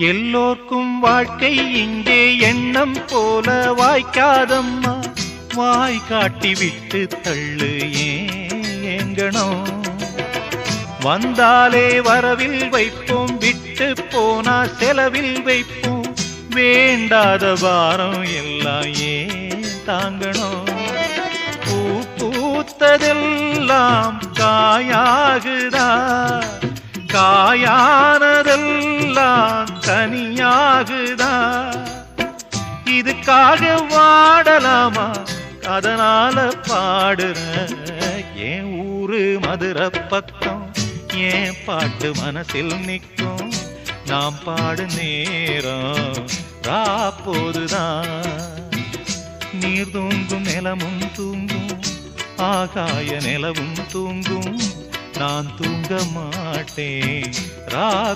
எல்லோர்க்கும் வாழ்க்கை இங்கே எண்ணம் போல வாய்க்காதம்மா. வாய் காட்டி விட்டு தள்ளு ஏங்கணும். வந்தாலே வரவில் வைப்போம், விட்டு போனா செலவில் வைப்போம். வேண்டாத பாரம் எல்லாம் ஏன் தாங்கணும். பூ பூத்ததெல்லாம் காயாகுதா, காயானதெல்லாம் கனியாகுதா. இதுக்காக வாடலாமா, அதனால பாடுற. என் ஊரு மதுரை பக்கம், என் பாட்டு மனசில் நிற்கும். நாம் பாடு நேரம் ராப்போதுதான். நீர் தூங்கும் நிலமும் தூங்கும், ஆகாய நிலவும் தூங்கும். நான் தூங்க மாட்டேன் ரா